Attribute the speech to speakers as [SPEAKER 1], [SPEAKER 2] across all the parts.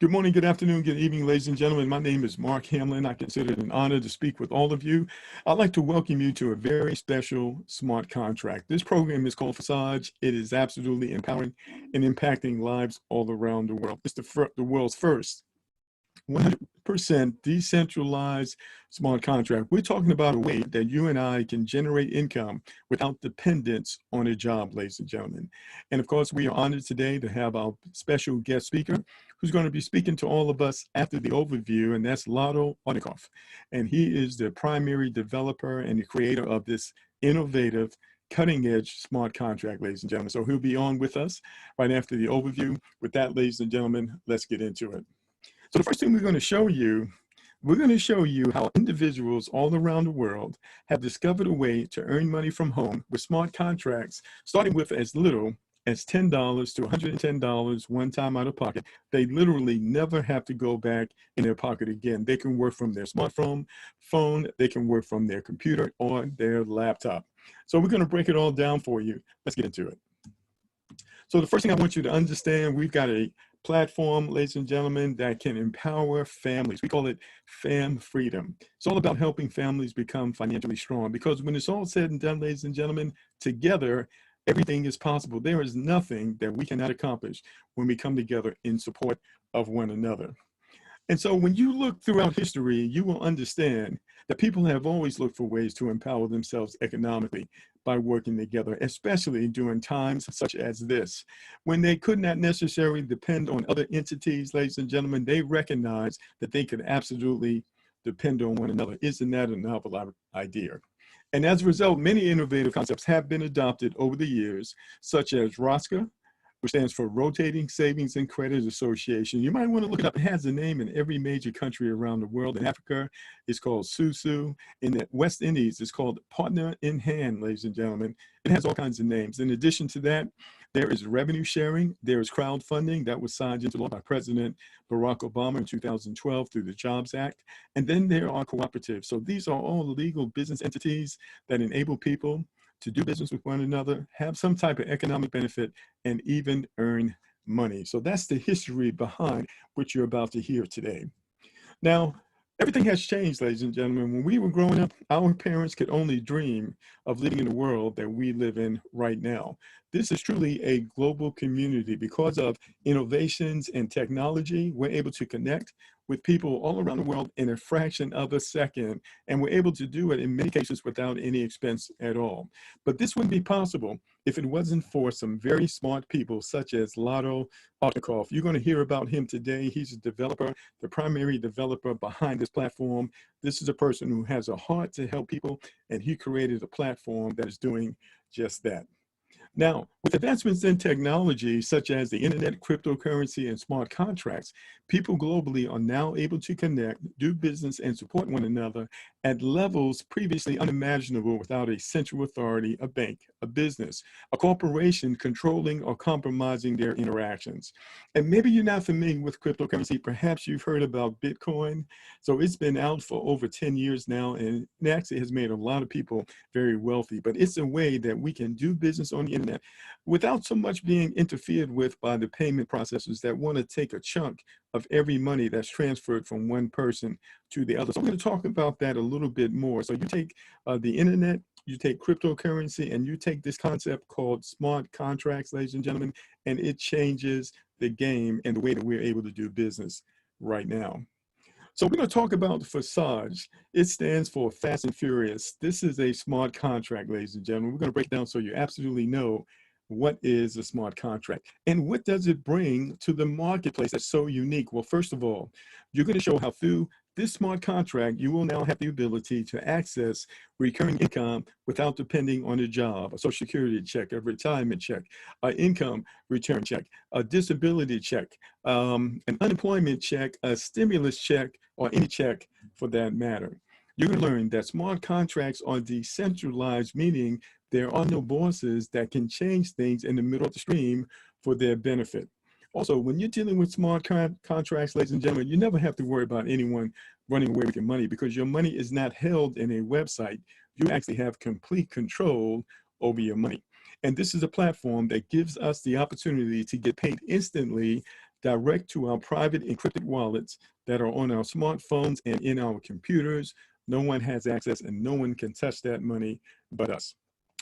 [SPEAKER 1] Good morning, good afternoon, good evening, ladies and gentlemen. My name is Mark Hamlin. I consider it an honor to speak with all of you. I'd like to welcome you to a very special smart contract. This program is called Forsage. It is absolutely empowering and impacting lives all around the world. It's the world's first 100% decentralized smart contract. We're talking about a way that you and I can generate income without dependence on a job, ladies and gentlemen. And of course, we are honored today to have our special guest speaker who's going to be speaking to all of us after the overview, and that's Lado Okhotnikov. And he is the primary developer and the creator of this innovative cutting edge smart contract, ladies and gentlemen. So he'll be on with us right after the overview. With that, ladies and gentlemen, let's get into it. So the first thing we're going to show you how individuals all around the world have discovered a way to earn money from home with smart contracts, starting with as little as $10 to $110 one time out of pocket. They literally never have to go back in their pocket again. They can work from their smartphone, they can work from their computer or their laptop. So we're going to break it all down for you. Let's get into it. So the first thing I want you to understand, we've got a platform, ladies and gentlemen, that can empower families. We call it Fam Freedom. It's all about helping families become financially strong, because when it's all said and done, ladies and gentlemen, together, everything is possible. There is nothing that we cannot accomplish when we come together in support of one another. And so when you look throughout history, you will understand that people have always looked for ways to empower themselves economically by working together, especially during times such as this. When they could not necessarily depend on other entities, ladies and gentlemen, they recognized that they could absolutely depend on one another. Isn't that a novel idea? And as a result, many innovative concepts have been adopted over the years, such as ROSCA, which stands for Rotating Savings and Credit Association. You might want to look it up. It has a name in every major country around the world. In Africa, it's called SUSU. In the West Indies, it's called Partner in Hand, ladies and gentlemen. It has all kinds of names. In addition to that, there is revenue sharing. There is crowdfunding that was signed into law by President Barack Obama in 2012 through the Jobs Act. And then there are cooperatives. So these are all legal business entities that enable people to do business with one another, have some type of economic benefit, and even earn money. So that's the history behind what you're about to hear today. Now, everything has changed, ladies and gentlemen. When we were growing up, our parents could only dream of living in the world that we live in right now. This is truly a global community. Because of innovations and technology, we're able to connect with people all around the world in a fraction of a second, and we're able to do it in many cases without any expense at all. But this wouldn't be possible if it wasn't for some very smart people such as Lado Okhotnikov. You're going to hear about him today. He's a developer, the primary developer behind this platform. This is a person who has a heart to help people, and he created a platform that is doing just that. Now, with advancements in technology, such as the internet, cryptocurrency, and smart contracts, people globally are now able to connect, do business, and support one another at levels previously unimaginable without a central authority, a bank, a business, a corporation controlling or compromising their interactions. And maybe you're not familiar with cryptocurrency. Perhaps you've heard about Bitcoin. So it's been out for over 10 years now, and it actually has made a lot of people very wealthy. But it's a way that we can do business on the internet without so much being interfered with by the payment processors that want to take a chunk of every money that's transferred from one person to the other. So I'm going to talk about that a little bit more. So you take the internet, you take cryptocurrency, and you take this concept called smart contracts, ladies and gentlemen, and it changes the game and the way that we're able to do business right now. So we're going to talk about Forsage. It stands for Fast and Furious. This is a smart contract, ladies and gentlemen. We're going to break it down so you absolutely know what is a smart contract and what does it bring to the marketplace that's so unique. Well, first of all, you're going to show how through this smart contract, you will now have the ability to access recurring income without depending on a job, a social security check, a retirement check, an income return check, a disability check, an unemployment check, a stimulus check, or any check for that matter. You're going to learn that smart contracts are decentralized, meaning there are no bosses that can change things in the middle of the stream for their benefit. Also, when you're dealing with smart contracts, ladies and gentlemen, you never have to worry about anyone running away with your money, because your money is not held in a website. You actually have complete control over your money. And this is a platform that gives us the opportunity to get paid instantly direct to our private encrypted wallets that are on our smartphones and in our computers. No one has access and no one can touch that money but us.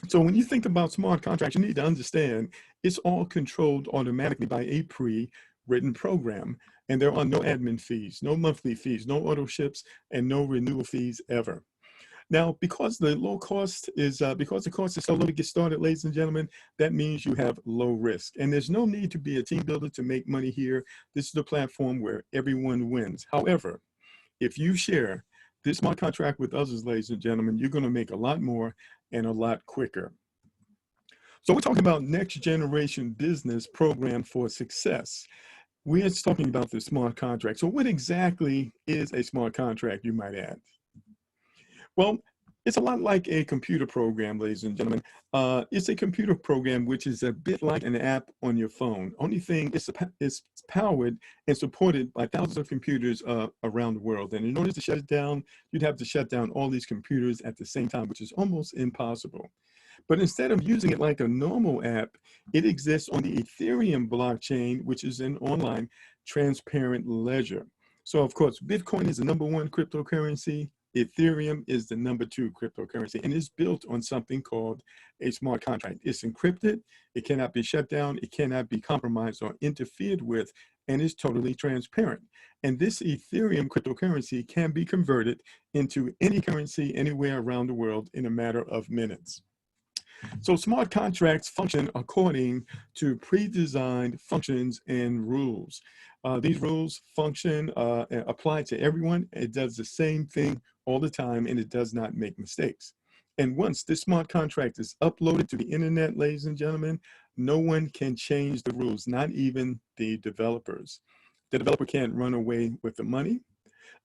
[SPEAKER 1] So when you think about smart contracts, you need to understand it's all controlled automatically by a pre-written program. And there are no admin fees, no monthly fees, no auto ships, and no renewal fees ever. Now, because the cost is so low to get started, ladies and gentlemen, that means you have low risk. And there's no need to be a team builder to make money here. This is a platform where everyone wins. However, if you share this smart contract with others, ladies and gentlemen, you're going to make a lot more and a lot quicker. So we're talking about next generation business program for success. We're talking about the smart contract. So what exactly is a smart contract, you might add? Well, it's a lot like a computer program, ladies and gentlemen. It's a computer program which is a bit like an app on your phone. Only thing, it's powered and supported by thousands of computers around the world. And in order to shut it down, you'd have to shut down all these computers at the same time, which is almost impossible. But instead of using it like a normal app, it exists on the Ethereum blockchain, which is an online transparent ledger. So of course, Bitcoin is the #1 cryptocurrency. Ethereum is the #2 cryptocurrency, and it's built on something called a smart contract. It's encrypted, it cannot be shut down, it cannot be compromised or interfered with, and it's totally transparent. And this Ethereum cryptocurrency can be converted into any currency anywhere around the world in a matter of minutes. So smart contracts function according to pre-designed functions and rules. These rules function, apply to everyone. It does the same thing all the time, and it does not make mistakes. And once this smart contract is uploaded to the internet, ladies and gentlemen, no one can change the rules, not even the developers. The developer can't run away with the money,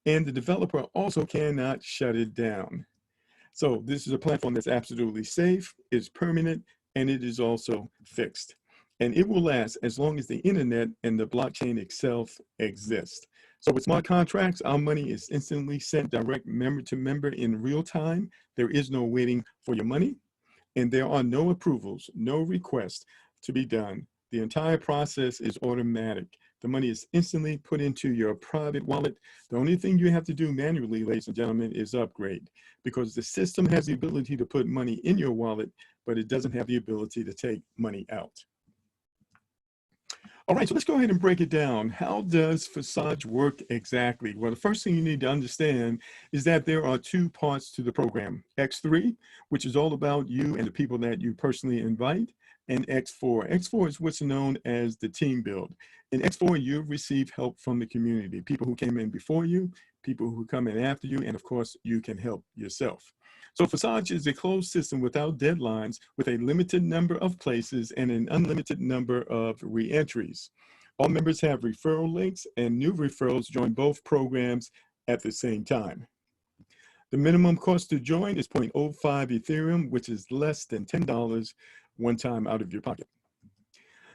[SPEAKER 1] and the developer also cannot shut it down. So this is a platform that's absolutely safe, it's permanent, and it is also fixed. And it will last as long as the internet and the blockchain itself exist. So with smart contracts, our money is instantly sent direct member to member in real time. There is no waiting for your money, and there are no approvals, no requests to be done. The entire process is automatic. The money is instantly put into your private wallet. The only thing you have to do manually, ladies and gentlemen, is upgrade, because the system has the ability to put money in your wallet, but it doesn't have the ability to take money out. All right, so let's go ahead and break it down. How does Forsage work exactly? Well, the first thing you need to understand is that there are 2 parts to the program. X3, which is all about you and the people that you personally invite, and X4. X4 is what's known as the team build. In X4, you receive help from the community, people who came in before you, people who come in after you, and of course, you can help yourself. So Forsage is a closed system without deadlines, with a limited number of places and an unlimited number of re-entries. All members have referral links, and new referrals join both programs at the same time. The minimum cost to join is 0.05 Ethereum, which is less than $10 one time out of your pocket.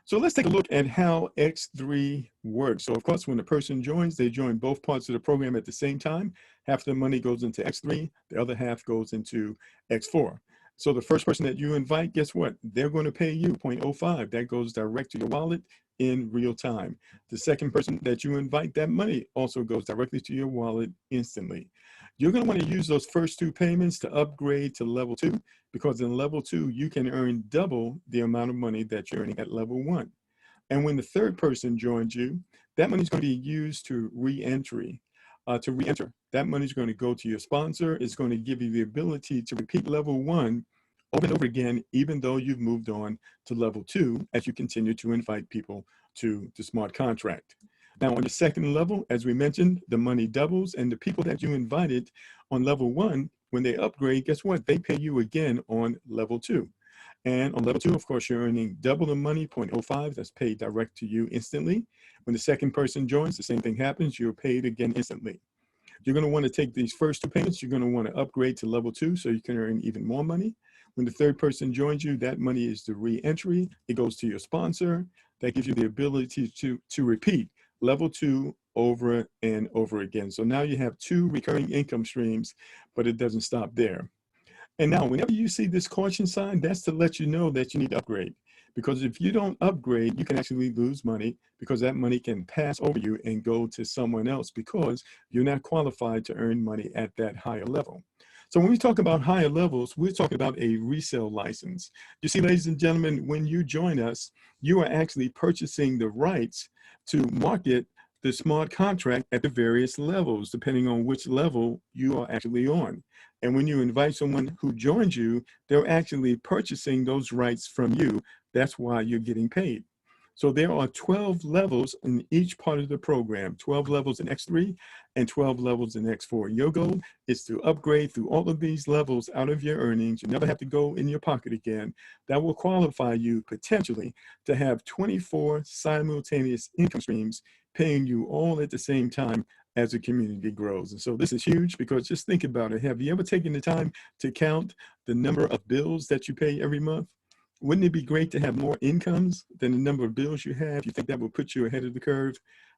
[SPEAKER 1] So let's take a look at how X3 works. So of course, when a person joins, they join both parts of the program at the same time. Half the money goes into X3, the other half goes into X4. So the first person that you invite, guess what? They're going to pay you 0.05. That goes direct to your wallet in real time. The second person that you invite, that money also goes directly to your wallet instantly. You're going to want to use those first 2 payments to upgrade to level 2, because in level 2, you can earn double the amount of money that you're earning at level 1. And when the third person joins you, that money is going to be used to re-enter. That money is going to go to your sponsor. It's going to give you the ability to repeat level 1 over and over again, even though you've moved on to level 2 as you continue to invite people to the smart contract. Now, on the second level, as we mentioned, the money doubles, and the people that you invited on level 1, when they upgrade, guess what? They pay you again on level 2. And on level 2, of course, you're earning double the money, 0.05, that's paid direct to you instantly. When the second person joins, the same thing happens, you're paid again instantly. You're going to want to take these first 2 payments, you're going to want to upgrade to level 2 so you can earn even more money. When the third person joins you, that money is the re-entry. It goes to your sponsor. That gives you the ability to repeat level 2 over and over again. So now you have 2 recurring income streams, but it doesn't stop there. And now, whenever you see this caution sign, that's to let you know that you need to upgrade, Because if you don't upgrade, you can actually lose money because that money can pass over you and go to someone else because you're not qualified to earn money at that higher level. So when we talk about higher levels, we're talking about a resale license. You see, ladies and gentlemen, when you join us, you are actually purchasing the rights to market the smart contract at the various levels, depending on which level you are actually on. And when you invite someone who joins you, they're actually purchasing those rights from you. That's why you're getting paid. So there are 12 levels in each part of the program, 12 levels in X3 and 12 levels in X4. Your goal is to upgrade through all of these levels out of your earnings. You never have to go in your pocket again. That will qualify you potentially to have 24 simultaneous income streams paying you all at the same time as the community grows. And so this is huge because just think about it. Have you ever taken the time to count the number of bills that you pay every month? Wouldn't it be great to have more incomes than the number of bills you have? You think that will put you ahead of the curve?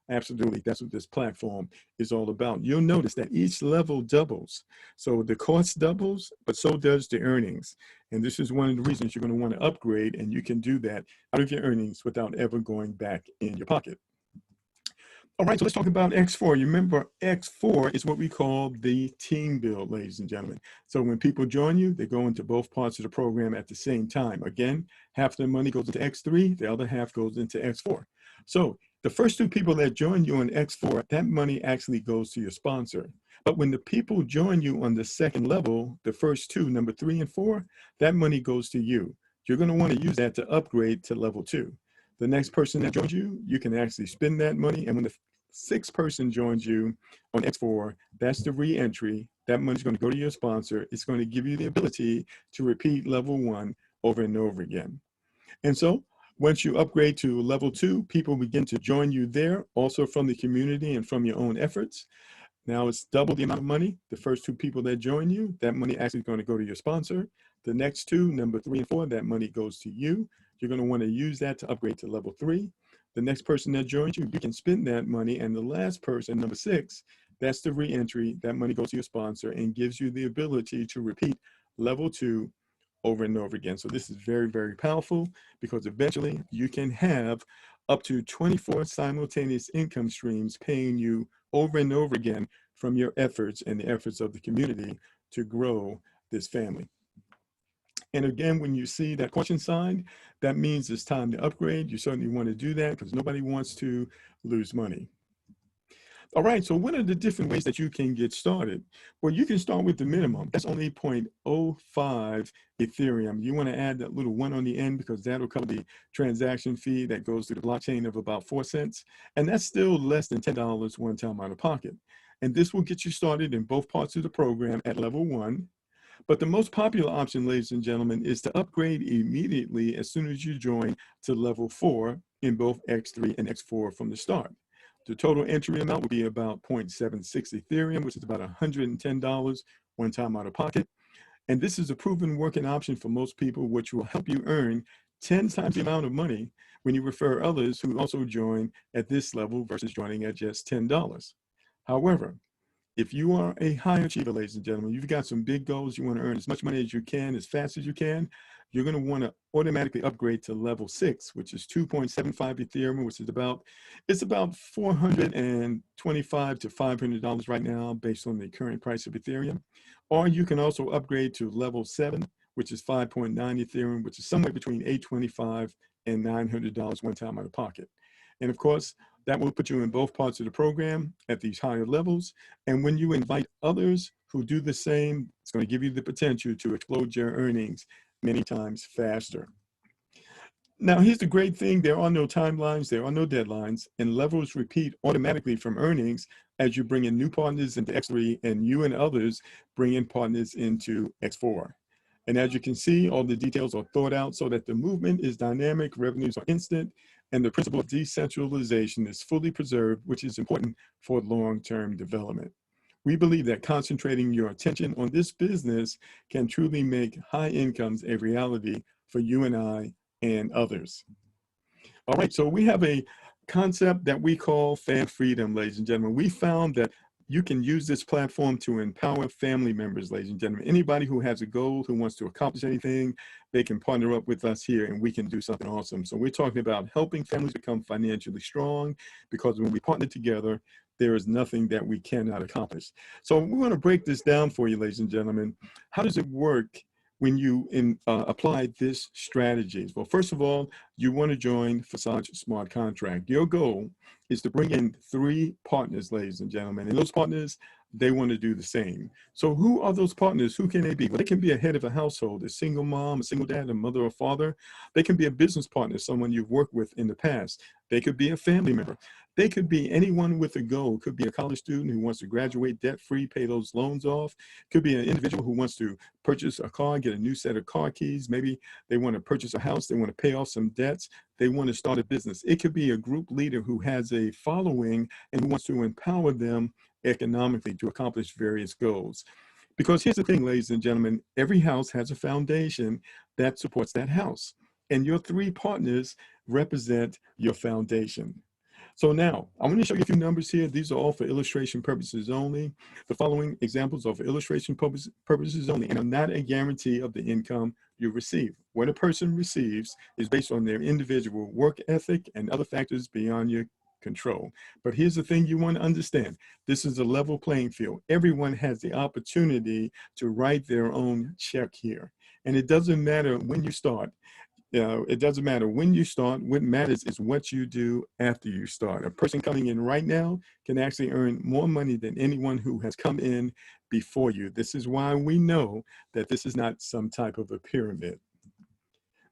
[SPEAKER 1] Absolutely. That's what this platform is all about. You'll notice that each level doubles. So the cost doubles, but so does the earnings. And this is one of the reasons you're going to want to upgrade, and you can do that out of your earnings without ever going back in your pocket. All right, so let's talk about X4. You remember X4 is what we call the team build, ladies and gentlemen. So when people join you, they go into both parts of the program at the same time. Again, half the money goes into X3, the other half goes into X4. So the first two people that join you on X4, that money actually goes to your sponsor. But when the people join you on the second level, the first two, number 3 and 4, that money goes to you. You're going to want to use that to upgrade to level 2. The next person that joins you, you can actually spend that money. And when the 6th person joins you on X4, that's the re-entry. That money's going to go to your sponsor. It's going to give you the ability to repeat level 1 over and over again. And so once you upgrade to level 2, people begin to join you there, also from the community and from your own efforts. Now it's double the amount of money. The first 2 people that join you, that money actually is going to go to your sponsor. The next 2, number 3 and 4, that money goes to you. You're going to want to use that to upgrade to level 3. The next person that joins you, you can spend that money. And the last person, number 6, that's the re-entry. That money goes to your sponsor and gives you the ability to repeat level 2 over and over again. So this is very, very powerful because eventually you can have up to 24 simultaneous income streams paying you over and over again from your efforts and the efforts of the community to grow this family. And again, when you see that question sign, that means it's time to upgrade. You certainly want to do that because nobody wants to lose money. All right, so what are the different ways that you can get started? Well, you can start with the minimum. That's only 0.05 Ethereum. You want to add that little 1 on the end because that'll cover the transaction fee that goes through the blockchain of about 4 cents. And that's still less than $10 one time out of pocket. And this will get you started in both parts of the program at level 1. But the most popular option, ladies and gentlemen, is to upgrade immediately as soon as you join to level 4 in both X3 and X4 from the start. The total entry amount will be about 0.76 Ethereum, which is about $110 one time out of pocket. And this is a proven working option for most people, which will help you earn 10 times the amount of money when you refer others who also join at this level versus joining at just $10. However, if you are a high achiever, ladies and gentlemen, you've got some big goals, you want to earn as much money as you can, as fast as you can, you're going to want to automatically upgrade to level 6, which is 2.75 Ethereum, which is about $425 to $500 right now based on the current price of Ethereum. Or you can also upgrade to level 7, which is 5.9 Ethereum, which is somewhere between $825 and $900 one time out of pocket. And of course, that will put you in both parts of the program at these higher levels. And when you invite others who do the same, it's going to give you the potential to explode your earnings many times faster. Now, here's the great thing. There are no timelines. There are no deadlines. And levels repeat automatically from earnings as you bring in new partners into X3 and you and others bring in partners into X4. And as you can see, all the details are thought out so that the movement is dynamic, revenues are instant, and the principle of decentralization is fully preserved, which is important for long-term development. We believe that concentrating your attention on this business can truly make high incomes a reality for you and I and others. All right, so we have a concept that we call fan freedom, ladies and gentlemen. We found that you can use this platform to empower family members, ladies and gentlemen. Anybody who has a goal, who wants to accomplish anything, they can partner up with us here and we can do something awesome. So we're talking about helping families become financially strong, because when we partner together, there is nothing that we cannot accomplish. So we're going to break this down for you, ladies and gentlemen. How does it work when you apply this strategies? Well, first of all, you want to join Forsage Smart Contract. Your goal is to bring in 3 partners, ladies and gentlemen, and those partners, they want to do the same. So who are those partners? Who can they be? Well, they can be a head of a household, a single mom, a single dad, a mother or father. They can be a business partner, someone you've worked with in the past. They could be a family member. They could be anyone with a goal. Could be a college student who wants to graduate debt-free, pay those loans off. Could be an individual who wants to purchase a car, get a new set of car keys. Maybe they want to purchase a house. They want to pay off some debts. They want to start a business. It could be a group leader who has a following and who wants to empower them economically to accomplish various goals. Because here's the thing, ladies and gentlemen, every house has a foundation that supports that house. And your 3 partners represent your foundation. So now, I'm going to show you a few numbers here. These are all for illustration purposes only. The following examples are for illustration purposes only and are not a guarantee of the income you receive. What a person receives is based on their individual work ethic and other factors beyond your control. But here's the thing you want to understand. This is a level playing field. Everyone has the opportunity to write their own check here. And it doesn't matter when you start. It doesn't matter when you start. What matters is what you do after you start. A person coming in right now can actually earn more money than anyone who has come in before you. This is why we know that this is not some type of a pyramid.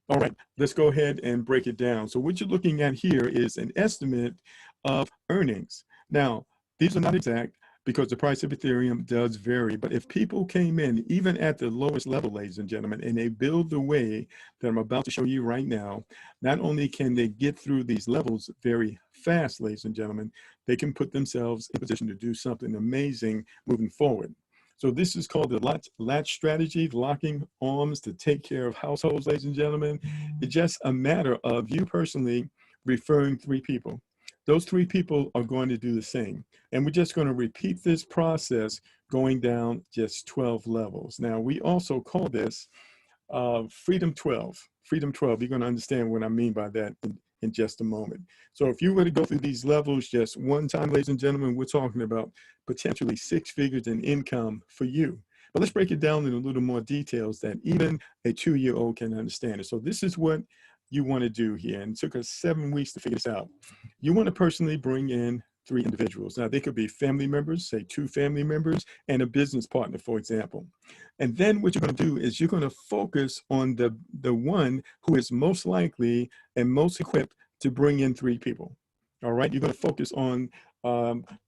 [SPEAKER 1] All right, let's go ahead and break it down. So what you're looking at here is an estimate of earnings. Now, these are not exact, because the price of Ethereum does vary. But if people came in, even at the lowest level, ladies and gentlemen, and they build the way that I'm about to show you right now, not only can they get through these levels very fast, ladies and gentlemen, they can put themselves in position to do something amazing moving forward. So this is called the latch strategy, locking arms to take care of households, ladies and gentlemen. It's just a matter of you personally referring 3 people. Those 3 people are going to do the same. And we're just going to repeat this process going down just 12 levels. Now, we also call this Freedom 12. Freedom 12, you're going to understand what I mean by that in just a moment. So if you were to go through these levels just one time, ladies and gentlemen, we're talking about potentially 6 figures in income for you. But let's break it down in a little more details that even a 2-year-old can understand it. So this is what you want to do here. And it took us 7 weeks to figure this out. You want to personally bring in 3 individuals. Now, they could be family members, say 2 family members, and a business partner, for example. And then what you're going to do is you're going to focus on the one who is most likely and most equipped to bring in 3 people. All right, you're going to focus on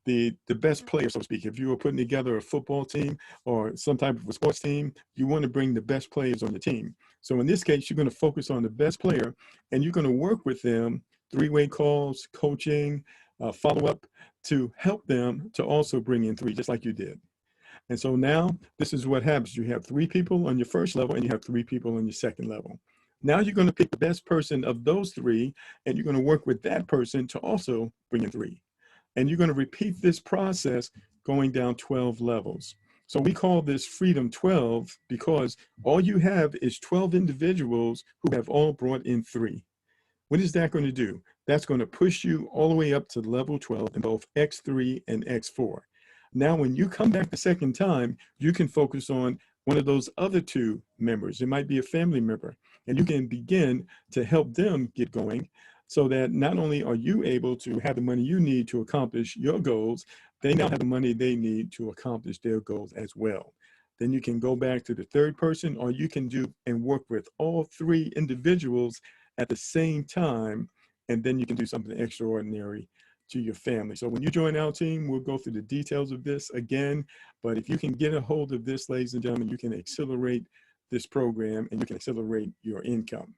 [SPEAKER 1] the best player, so to speak. If you were putting together a football team or some type of a sports team, you want to bring the best players on the team. So in this case, you're going to focus on the best player, and you're going to work with them, 3-way calls, coaching, follow-up, to help them to also bring in 3, just like you did. And so now this is what happens. You have 3 people on your first level and you have 3 people on your second level. Now you're going to pick the best person of those 3, and you're going to work with that person to also bring in 3. And you're going to repeat this process going down 12 levels. So we call this Freedom 12 because all you have is 12 individuals who have all brought in 3. What is that going to do? That's going to push you all the way up to level 12 in both X3 and X4. Now, when you come back the second time, you can focus on one of those other 2 members. It might be a family member, and you can begin to help them get going so that not only are you able to have the money you need to accomplish your goals, they now have the money they need to accomplish their goals as well. Then you can go back to the 3rd person, or you can do and work with all 3 individuals at the same time, and then you can do something extraordinary to your family. So when you join our team, we'll go through the details of this again, but if you can get a hold of this, ladies and gentlemen, you can accelerate this program and you can accelerate your income.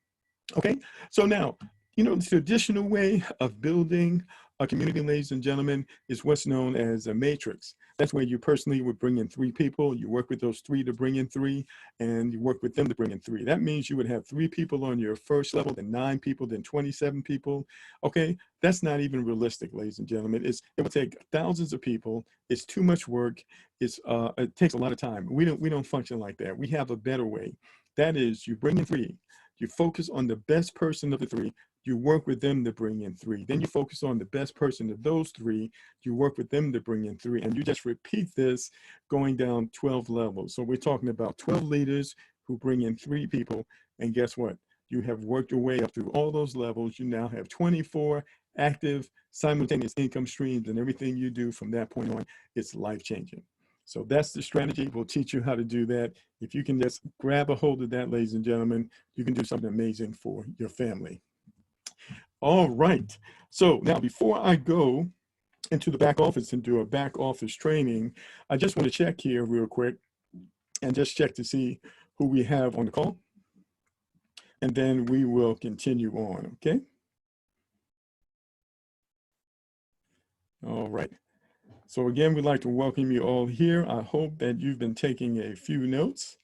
[SPEAKER 1] Okay, so now You know, the traditional way of building a community, ladies and gentlemen, is what's known as a matrix. That's where you personally would bring in 3 people, you work with those 3 to bring in 3, and you work with them to bring in 3. That means you would have 3 people on your first level, then 9 people, then 27 people. Okay, that's not even realistic, ladies and gentlemen. It would take thousands of people. It's too much work. It takes a lot of time. We don't function like that. We have a better way. That is, you bring in 3. You focus on the best person of the 3. You work with them to bring in 3. Then you focus on the best person of those 3. You work with them to bring in 3. And you just repeat this going down 12 levels. So we're talking about 12 leaders who bring in 3 people. And guess what? You have worked your way up through all those levels. You now have 24 active simultaneous income streams, and everything you do from that point on, it's life-changing. So that's the strategy. We'll teach you how to do that. If you can just grab a hold of that, ladies and gentlemen, you can do something amazing for your family. All right. So now before I go into the back office and do a back office training, I just want to check here real quick and just check to see who we have on the call. And then we will continue on, okay? All right. So again, we'd like to welcome you all here. I hope that you've been taking a few notes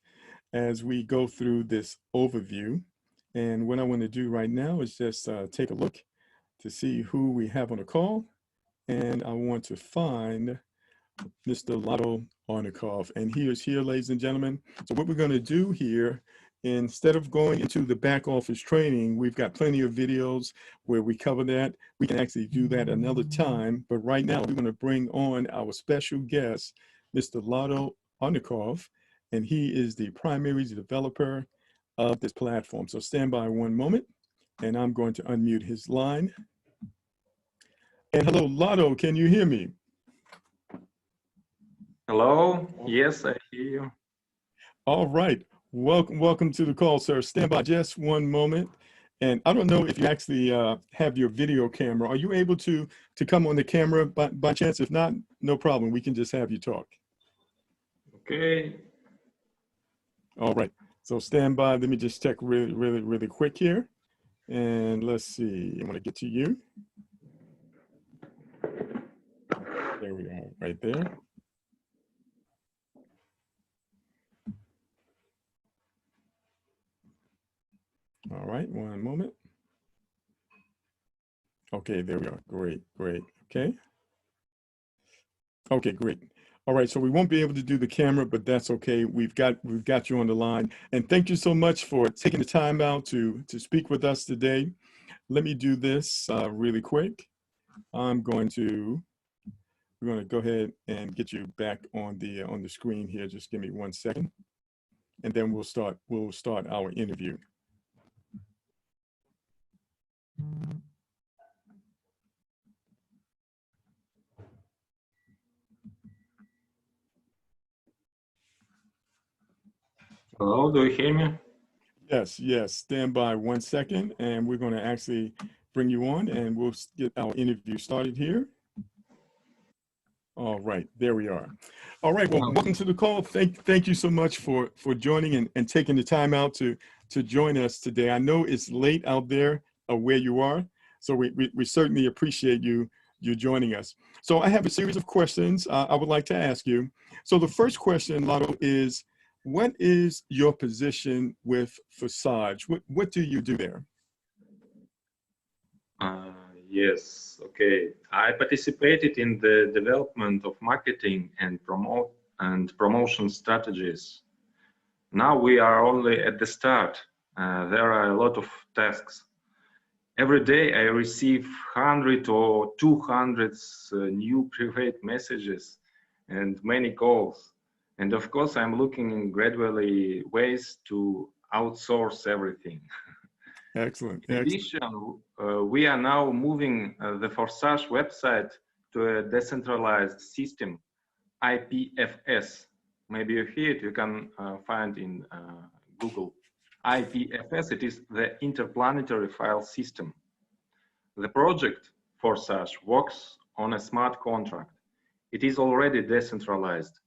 [SPEAKER 1] as we go through this overview. And what I want to do right now is just take a look to see who we have on the call. And I want to find Mr. Lado Okhotnikov. And he is here, ladies and gentlemen. So what we're going to do here, instead of going into the back office training, we've got plenty of videos where we cover that. We can actually do that another time. But right now, we're going to bring on our special guest, Mr. Lado Okhotnikov. And he is the primary developer of this platform. So stand by one moment, and I'm going to unmute his line. And hello, Lado, can you hear me?
[SPEAKER 2] Hello, yes, I hear you.
[SPEAKER 1] All right, welcome to the call, sir. Stand by just one moment. And I don't know if you actually have your video camera. Are you able to come on the camera by chance? If not, no problem. We can just have you talk.
[SPEAKER 2] Okay.
[SPEAKER 1] All right. So stand by. Let me just check really quick here. And let's see. I want to get to you. There we are, right there. All right, one moment. Okay, there we are. Great. Okay. Okay, great. All right, so we won't be able to do the camera, but that's okay. We've got you on the line. And thank you so much for taking the time out to speak with us today. Let me do this really quick. We're going to go ahead and get you back on the screen here. Just give me 1 second. And then we'll start our interview.
[SPEAKER 2] Hello, do you hear me?
[SPEAKER 1] Yes. Stand by 1 second, and we're going to actually bring you on, and we'll get our interview started here. All right, there we are. All right, well, welcome to the call. Thank you so much for joining and taking the time out to join us today. I know it's late out there where you are, so we certainly appreciate you joining us. So I have a series of questions I would like to ask you. So the first question, Lado, is what is your position with Forsage? What do you do there?
[SPEAKER 2] Yes, okay. I participated in the development of marketing and promotion strategies. Now we are only at the start. There are a lot of tasks. Every day I receive 100 or 200 new private messages and many calls. And of course, I'm looking gradually ways to outsource everything.
[SPEAKER 1] Excellent.
[SPEAKER 2] In addition, we are now moving the Forsage website to a decentralized system, IPFS. Maybe you hear it, you can find in Google. IPFS, it is the Interplanetary File System. The project Forsage works on a smart contract. It is already decentralized.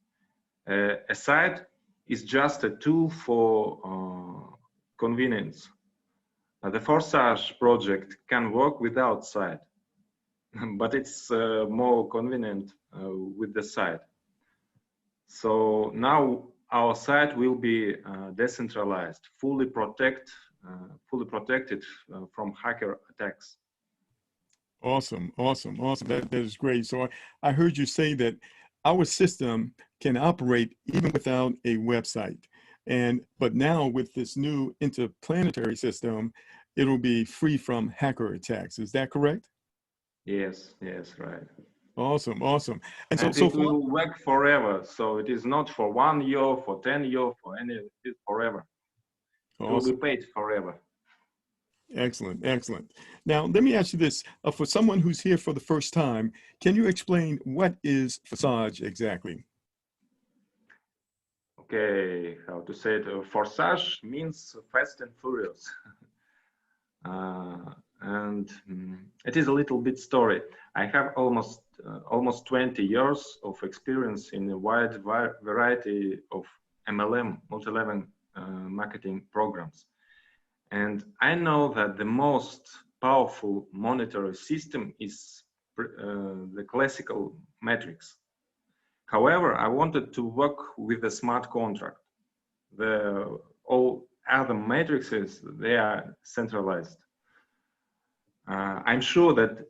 [SPEAKER 2] A site is just a tool for convenience. The Forsage project can work without site, but it's more convenient with the site. So now our site will be decentralized, fully protected from hacker attacks.
[SPEAKER 1] Awesome, awesome, awesome. That is great. So I heard you say that our system can operate even without a website. But now with this new interplanetary system, it'll be free from hacker attacks. Is that correct?
[SPEAKER 2] Yes, right.
[SPEAKER 1] Awesome, awesome. And
[SPEAKER 2] And
[SPEAKER 1] so
[SPEAKER 2] it
[SPEAKER 1] for
[SPEAKER 2] will work forever. So it is not for 1 year, for 10 years, for any, it is forever. It will be
[SPEAKER 1] awesome.
[SPEAKER 2] paid forever.
[SPEAKER 1] Excellent, excellent. Now, let me ask you this. For someone who's here for the first time, can you explain what is Forsage exactly?
[SPEAKER 2] Okay, how to say it? Forsage means fast and furious. It is a little bit story. I have almost 20 years of experience in a wide variety of MLM, multi-level marketing programs. And I know that the most powerful monetary system is the classical metrics. However, I wanted to work with a smart contract. All other matrices, they are centralized. I'm sure that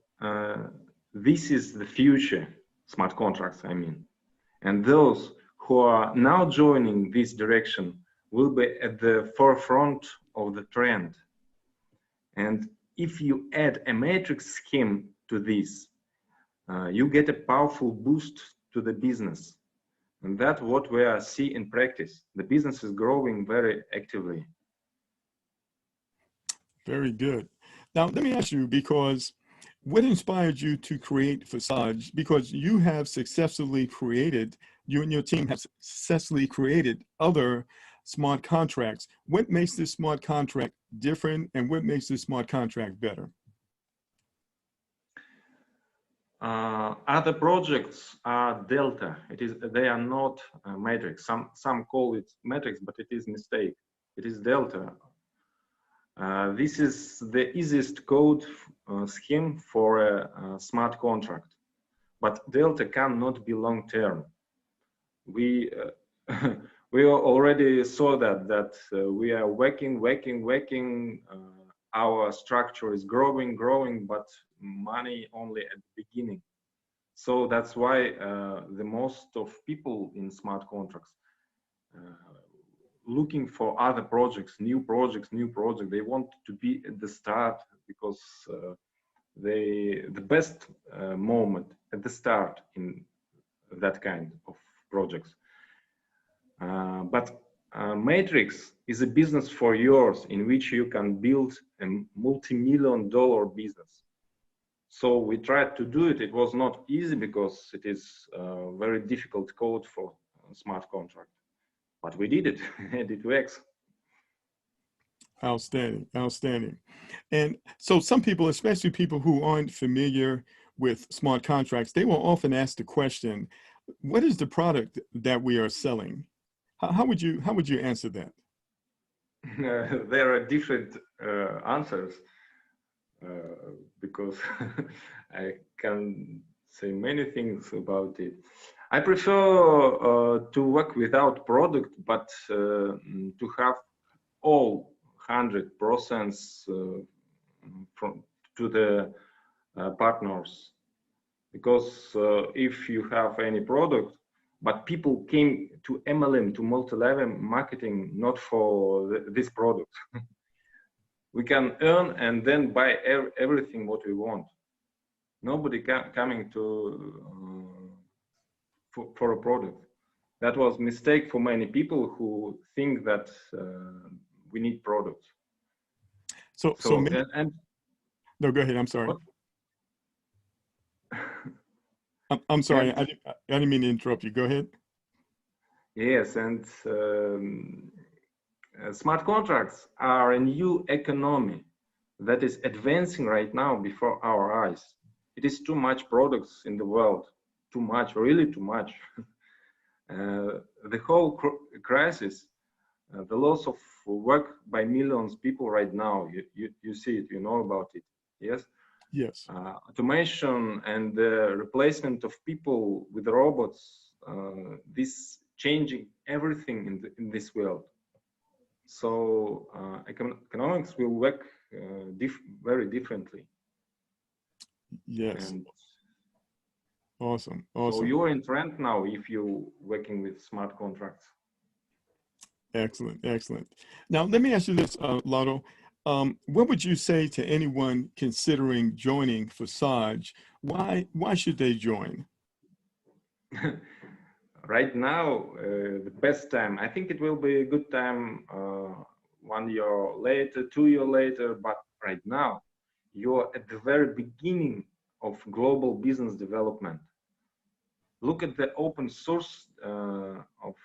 [SPEAKER 2] this is the future, smart contracts, I mean. And those who are now joining this direction will be at the forefront of the trend. And if you add a matrix scheme to this, you get a powerful boost to the business. And that's what we are seeing in practice. The business is growing very actively.
[SPEAKER 1] Very good. Now, let me ask you, because what inspired you to create Forsage? Because you have successfully created, you and your team have successfully created other smart contracts. What makes this smart contract different, and what makes this smart contract better?
[SPEAKER 2] Other projects are delta. They are not matrix. Some call it matrix, but it is mistake. It is delta. This is the easiest code scheme for a smart contract, but delta cannot be long term. We we already saw that we are working. Our structure is growing, but money only at the beginning. So that's why the most of people in smart contracts looking for other projects, new projects. They want to be at the start because the best moment at the start in that kind of projects. But Matrix is a business for yours in which you can build a multi-million-dollar business. So we tried to do it. It was not easy because it is a very difficult code for smart contract, but we did it and it works.
[SPEAKER 1] Outstanding, outstanding. And so some people, especially people who aren't familiar with smart contracts, they will often ask the question, what is the product that we are selling? How would you answer that?
[SPEAKER 2] There are different answers because I can say many things about it. I prefer to work without product, but to have all 100% from to the partners, because if you have any product but people came to MLM, to multi-level marketing, not for this product, we can earn and then buy everything what we want. Nobody coming to for a product. That was mistake for many people who think that we need products.
[SPEAKER 1] So maybe, no, go ahead. I'm sorry. I'm sorry. I didn't mean to interrupt you. Go ahead.
[SPEAKER 2] Yes, and smart contracts are a new economy that is advancing right now before our eyes. It is too much products in the world, too much, really too much. The whole crisis the loss of work by millions of people right now. You see it, you know about it. Yes.
[SPEAKER 1] Yes.
[SPEAKER 2] Automation and the replacement of people with robots. This changing everything in this world. So economics will work very differently.
[SPEAKER 1] Yes.
[SPEAKER 2] And
[SPEAKER 1] Awesome.
[SPEAKER 2] so
[SPEAKER 1] Awesome.
[SPEAKER 2] you are in trend now if you're working with smart contracts.
[SPEAKER 1] Excellent. Excellent. Now, let me ask you this, Lado. What would you say to anyone considering joining Forsage? Why should they join?
[SPEAKER 2] Right now, the best time, I think it will be a good time 1 year later, 2 years later, but right now, you're at the very beginning of global business development. Look at the open source of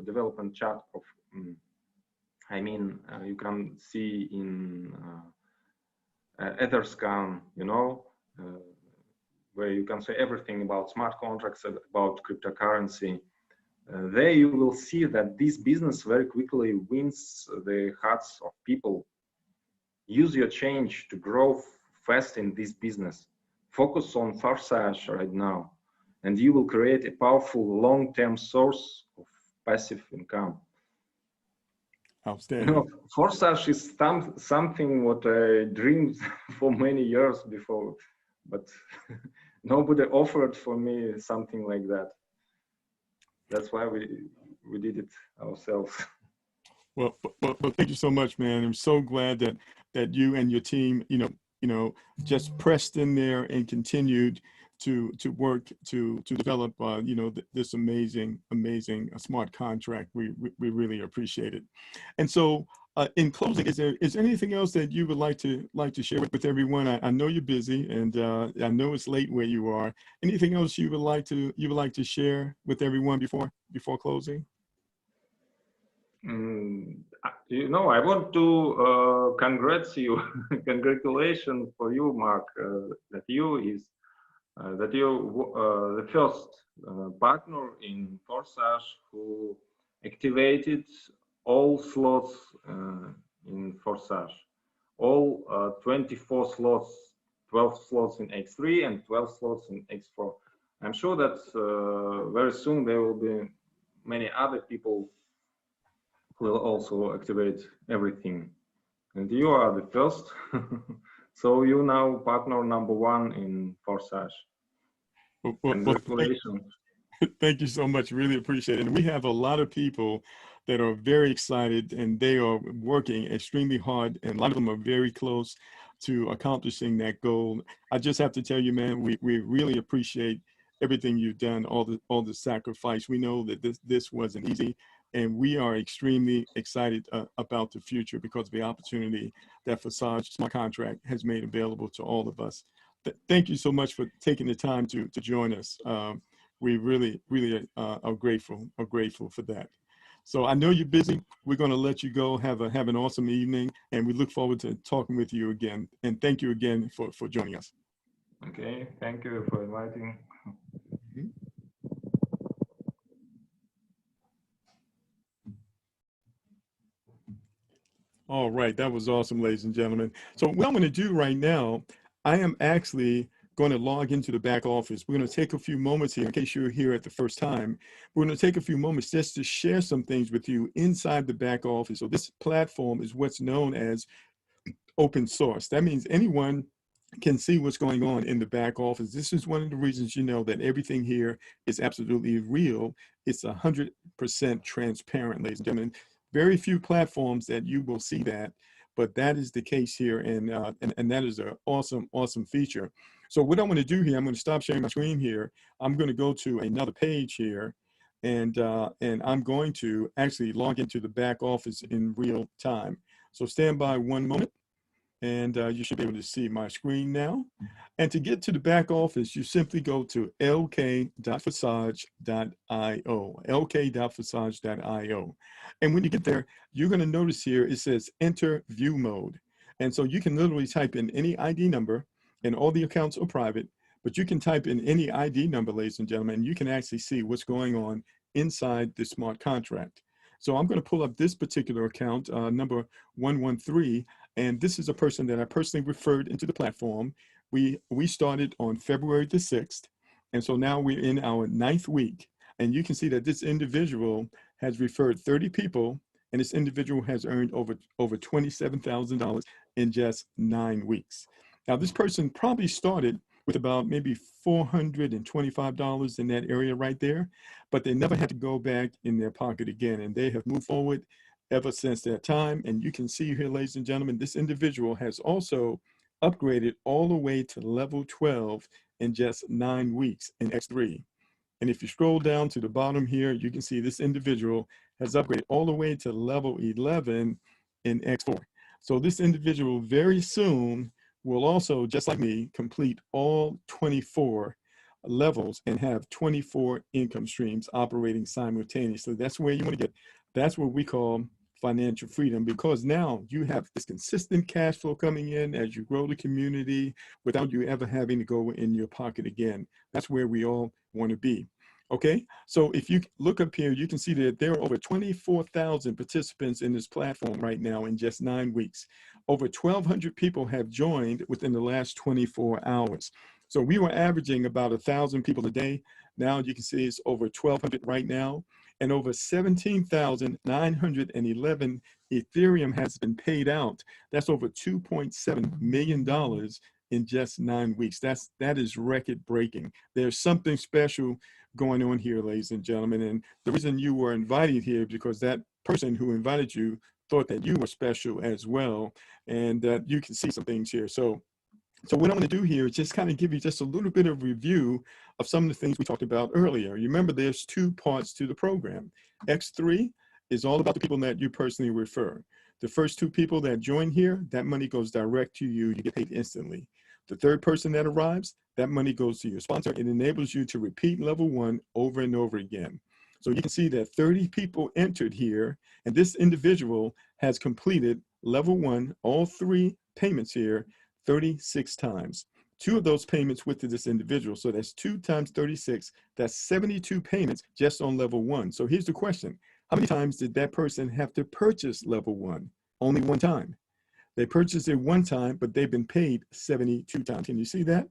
[SPEAKER 2] development chart of, you can see in Etherscan, where you can say everything about smart contracts, about cryptocurrency. There you will see that this business very quickly wins the hearts of people. Use your change to grow fast in this business. Focus on Forsage right now, and you will create a powerful long-term source of passive income.
[SPEAKER 1] Outstanding.
[SPEAKER 2] Forsage is something what I dreamed for many years before, but nobody offered for me something like that. That's why we did it ourselves.
[SPEAKER 1] Well, thank you so much, man. I'm so glad that you and your team, just pressed in there and continued to work to develop, this amazing smart contract. We really appreciate it. And so, in closing, is there anything else that you would like to share with everyone? I know you're busy, and I know it's late where you are. Anything else you would like to share with everyone before closing?
[SPEAKER 2] I want to congratulate you, congratulations for you, Mark, that you the first partner in Forsage who activated all slots in Forsage, all 24 slots, 12 slots in X3 and 12 slots in X4. I'm sure that very soon there will be many other people will also activate everything, and you are the first. So you now partner number 1 in Forsage. Congratulations.
[SPEAKER 1] Thank you so much. Really appreciate it. And we have a lot of people that are very excited, and they are working extremely hard, and a lot of them are very close to accomplishing that goal. I just have to tell you, man, we really appreciate everything you've done, all the sacrifice. We know that this wasn't easy, and we are extremely excited about the future because of the opportunity that Forsage Smart Contract has made available to all of us. Thank you so much for taking the time to join us. We really are grateful for that. So I know you're busy. We're going to let you go. Have an awesome evening, and we look forward to talking with you again. And thank you again for joining us.
[SPEAKER 2] Okay, thank you for inviting.
[SPEAKER 1] All right, that was awesome, ladies and gentlemen. So what I'm going to do right now, I am actually going to log into the back office. We're going to take a few moments here in case you're here at the first time. We're going to take a few moments just to share some things with you inside the back office. So this platform is what's known as open source. That means anyone can see what's going on in the back office. This is one of the reasons that everything here is absolutely real. It's 100% transparent, ladies and gentlemen. Very few platforms that you will see that, but that is the case here, and that is an awesome feature. So what I'm going to do here, I'm going to stop sharing my screen here. I'm going to go to another page here, and I'm going to actually log into the back office in real time. So stand by one moment, and you should be able to see my screen now. And to get to the back office, you simply go to lk.forsage.io, lk.forsage.io. And when you get there, you're going to notice here it says enter view mode. And so you can literally type in any ID number, and all the accounts are private, but you can type in any ID number, ladies and gentlemen, and you can actually see what's going on inside the smart contract. So I'm going to pull up this particular account, number 113, and this is a person that I personally referred into the platform. We started on February the 6th, and so now we're in our 9th week, and you can see that this individual has referred 30 people, and this individual has earned over $27,000 in just 9 weeks. Now, this person probably started with about maybe $425 in that area right there, but they never had to go back in their pocket again, and they have moved forward ever since that time. And you can see here, ladies and gentlemen, this individual has also upgraded all the way to level 12 in just 9 weeks in X3. And if you scroll down to the bottom here, you can see this individual has upgraded all the way to level 11 in X4. So this individual very soon will also, just like me, complete all 24 levels and have 24 income streams operating simultaneously. That's where you want to get. That's what we call financial freedom, because now you have this consistent cash flow coming in as you grow the community without you ever having to go in your pocket again. That's where we all want to be. Okay, so if you look up here, you can see that there are over 24,000 participants in this platform right now in just 9 weeks. Over 1,200 people have joined within the last 24 hours. So we were averaging about 1,000 people a day. Now you can see it's over 1,200 right now, and over 17,911 Ethereum has been paid out. That's over $2.7 million in just 9 weeks. That is record breaking. There's something special going on here, ladies and gentlemen. And the reason you were invited here is because that person who invited you thought that you were special as well, and that you can see some things here. So what I'm going to do here is just kind of give you just a little bit of review of some of the things we talked about earlier. You remember there's 2 parts to the program. X3 is all about the people that you personally refer. The first 2 people that join here, that money goes direct to you. You get paid instantly. The third person that arrives, that money goes to your sponsor. It enables you to repeat level 1 over and over again. So you can see that 30 people entered here, and this individual has completed level 1, all 3 payments here, 36 times. 2 of those payments went to this individual. So that's 2 times 36. That's 72 payments just on level 1. So here's the question. How many times did that person have to purchase level 1? Only 1 time. They purchased it 1 time, but they've been paid 72 times. Can you see that?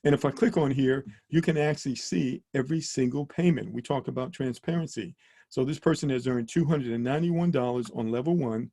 [SPEAKER 1] And if I click on here, you can actually see every single payment. We talk about transparency. So this person has earned $291 on level 1,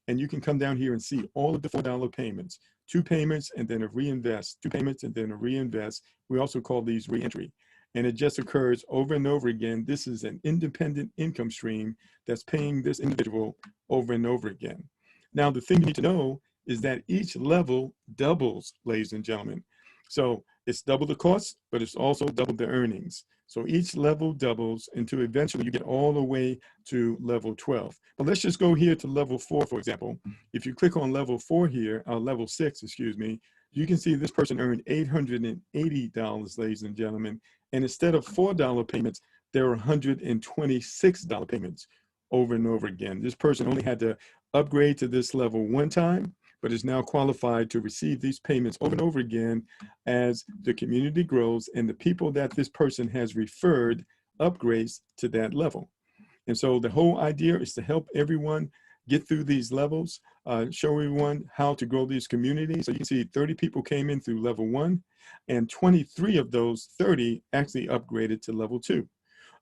[SPEAKER 1] and you can come down here and see all of the $4 payments. 2 payments and then a reinvest, 2 payments and then a reinvest. We also call these reentry. And it just occurs over and over again. This is an independent income stream that's paying this individual over and over again. Now, the thing you need to know is that each level doubles, ladies and gentlemen. So it's double the cost, but it's also double the earnings. So each level doubles until eventually you get all the way to level 12. But let's just go here to level 4, for example. If you click on level 4 here, level 6, excuse me, you can see this person earned $880, ladies and gentlemen. And instead of $4 payments, there are $126 payments over and over again. This person only had to upgrade to this level 1 time, but is now qualified to receive these payments over and over again as the community grows and the people that this person has referred upgrades to that level. And so the whole idea is to help everyone get through these levels, show everyone how to grow these communities. So you can see 30 people came in through level 1, and 23 of those 30 actually upgraded to level 2.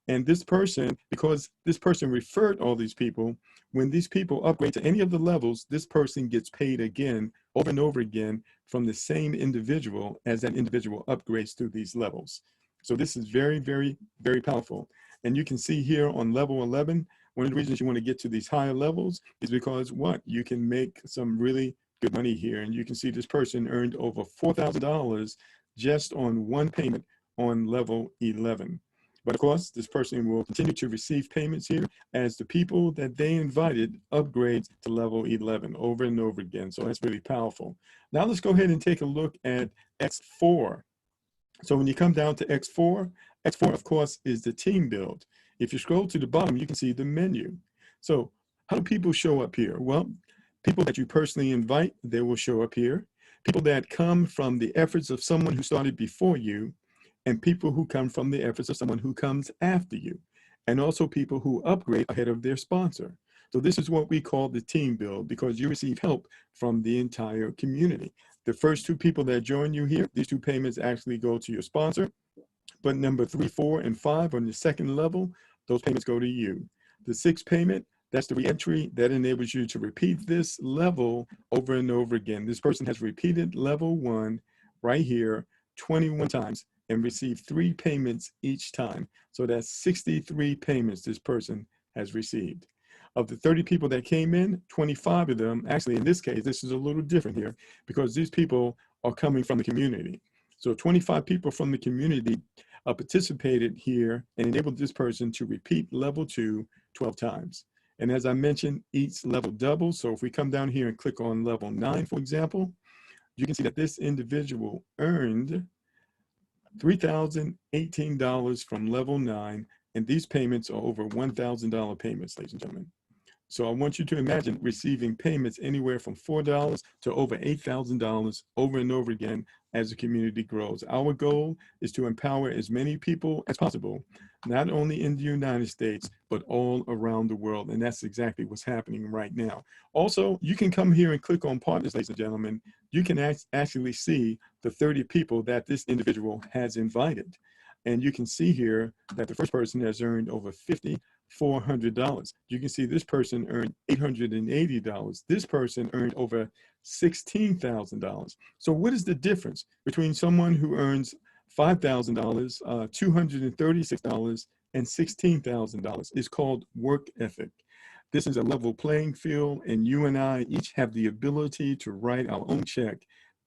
[SPEAKER 1] And this person, because this person referred all these people, when these people upgrade to any of the levels, this person gets paid again, over and over again, from the same individual as that individual upgrades through these levels. So this is very, very, very powerful. And you can see here on level 11, one of the reasons you want to get to these higher levels is because what? You can make some really good money here. And you can see this person earned over $4,000 just on 1 payment on level 11. But of course, this person will continue to receive payments here as the people that they invited upgrade to level 11 over and over again. So that's really powerful. Now let's go ahead and take a look at X4. So when you come down to X4, X4 of course is the team build. If you scroll to the bottom, you can see the menu. So how do people show up here? Well, people that you personally invite, they will show up here. People that come from the efforts of someone who started before you, and people who come from the efforts of someone who comes after you. and also people who upgrade ahead of their sponsor. So this is what we call the team build, because you receive help from the entire community. The first two people that join you here, these two payments actually go to your sponsor, but number 3, 4, and 5 on the second level, those payments go to you. The 6th payment, that's the reentry that enables you to repeat this level over and over again. This person has repeated level 1 right here 21 times and received 3 payments each time. So that's 63 payments this person has received. Of the 30 people that came in, 25 of them, actually in this case, this is a little different here because these people are coming from the community. So 25 people from the community participated here and enabled this person to repeat level 2 12 times. And as I mentioned, each level doubles. So if we come down here and click on level 9, for example, you can see that this individual earned $3,018 from level 9, and these payments are over $1,000 payments, ladies and gentlemen. So I want you to imagine receiving payments anywhere from $4 to over $8,000 over and over again as the community grows. Our goal is to empower as many people as possible, not only in the United States, but all around the world. And that's exactly what's happening right now. Also, you can come here and click on partners, ladies and gentlemen. You can actually see the 30 people that this individual has invited. And you can see here that the first person has earned over $5,400. You can see this person earned $880. This person earned over $16,000. So what is the difference between someone who earns $5,000, $236, and $16,000? It's called work ethic. This is a level playing field, and you and I each have the ability to write our own check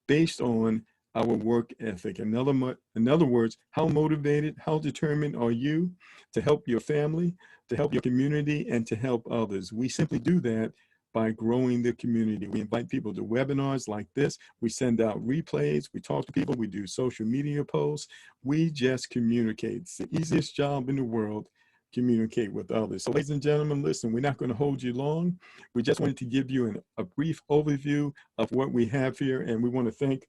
[SPEAKER 1] based on our work ethic. In other words, how motivated, how determined are you to help your family, to help your community, and to help others? We simply do that by growing the community. We invite people to webinars like this. We send out replays. We talk to people. We do social media posts. We just communicate. It's the easiest job in the world. Communicate with others. So ladies and gentlemen, listen, we're not going to hold you long. We just wanted to give you a brief overview of what we have here, and we want to thank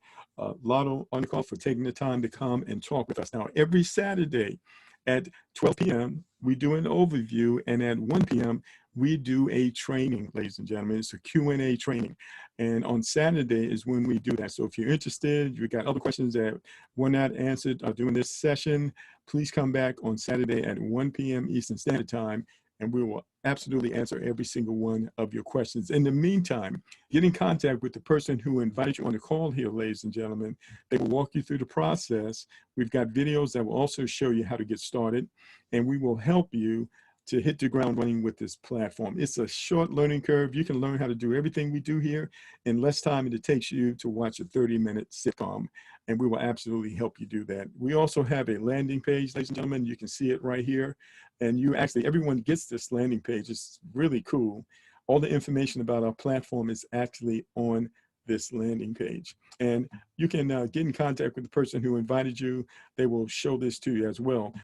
[SPEAKER 1] Lado Okhotnikov for taking the time to come and talk with us. Now, every Saturday at 12 p.m., we do an overview, and at 1 p.m., we do a training, ladies and gentlemen. It's a Q&A training. And on Saturday is when we do that. So if you're interested, you got other questions that were not answered during this session, please come back on Saturday at 1 p.m. Eastern Standard Time, and we will absolutely answer every single one of your questions. In the meantime, get in contact with the person who invited you on the call here, ladies and gentlemen. They will walk you through the process. We've got videos that will also show you how to get started, and we will help you to hit the ground running with this platform. It's a short learning curve. You can learn how to do everything we do here in less time than it takes you to watch a 30-minute sitcom, and we will absolutely help you do that. We also have a landing page, ladies and gentlemen. You can see it right here, and everyone gets this landing page. It's really cool. All the information about our platform is actually on this landing page, and you can get in contact with the person who invited you. They will show this to you as well.